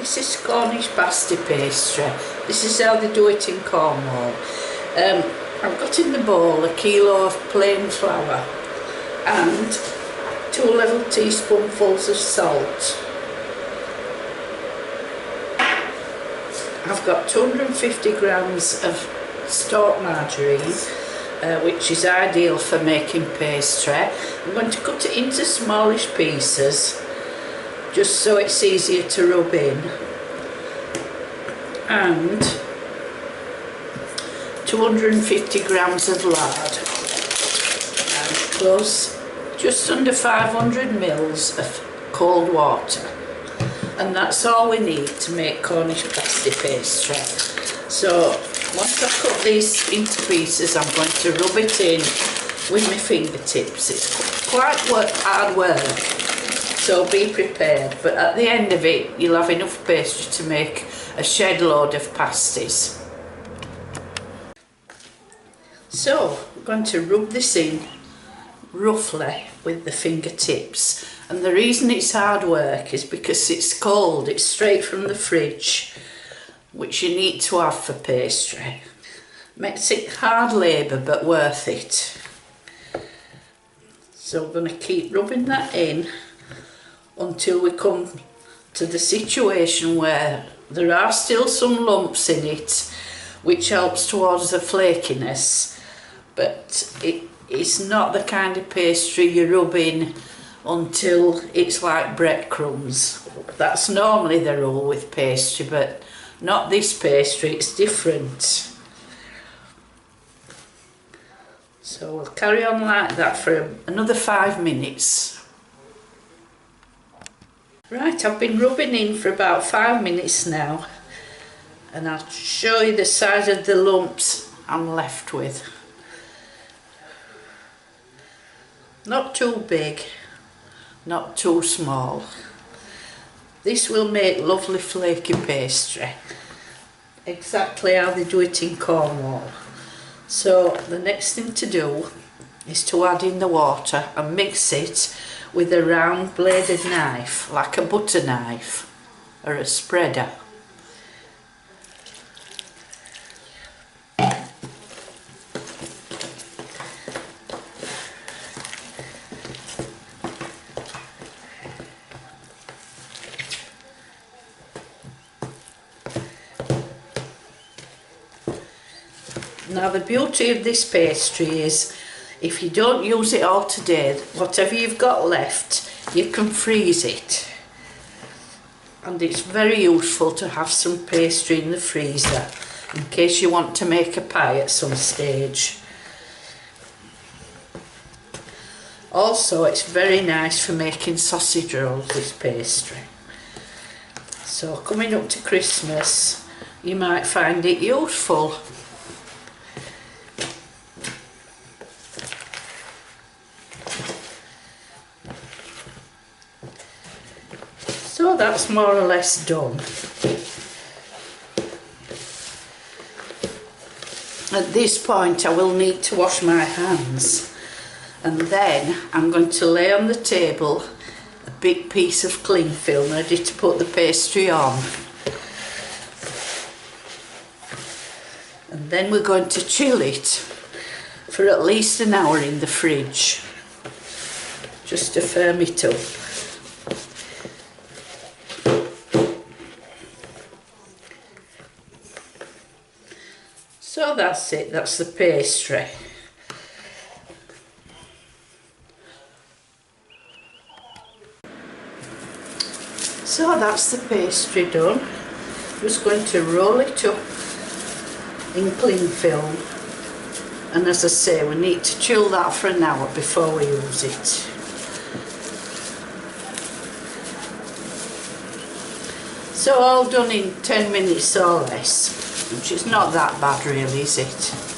This is Cornish pasty pastry. This is how they do it in Cornwall. I've got in the bowl a kilo of plain flour and 2 level teaspoonfuls of salt. I've got 250 grams of stock margarine, which is ideal for making pastry. I'm going to cut it into smallish pieces just so it's easier to rub in, and 250 grams of lard, and plus just under 500 mils of cold water, and that's all we need to make Cornish pasty pastry. So once I've cut these into pieces, I'm going to rub it in with my fingertips. It's quite hard work, so be prepared, but at the end of it you'll have enough pastry to make a shed load of pasties. So I'm going to rub this in roughly with the fingertips, and the reason it's hard work is because it's cold. It's straight from the fridge, which you need to have for pastry. Makes it hard labour but worth it. So we're going to keep rubbing that in until we come to the situation where there are still some lumps in it, which helps towards the flakiness, but it's not the kind of pastry you rub in until it's like breadcrumbs. That's normally the rule with pastry, but not this pastry, it's different. So we'll carry on like that for another 5 minutes. Right, I've been rubbing in for about 5 minutes now, and I'll show you the size of the lumps I'm left with. Not too big, not too small. This will make lovely flaky pastry, exactly how they do it in Cornwall. So the next thing to do is to add in the water and mix it with a round bladed knife, like a butter knife or a spreader. Now the beauty of this pastry is, if you don't use it all today, whatever you've got left, you can freeze it. And it's very useful to have some pastry in the freezer in case you want to make a pie at some stage. Also, it's very nice for making sausage rolls, this pastry. So coming up to Christmas, you might find it useful. So that's more or less done. At this point I will need to wash my hands, and then I'm going to lay on the table a big piece of cling film ready to put the pastry on. And then we're going to chill it for at least an hour in the fridge, just to firm it up. So that's it, that's the pastry. So that's the pastry done. Just going to roll it up in cling film, and as I say, we need to chill that for an hour before we use it. So all done in 10 minutes or less, which is not that bad really, is it?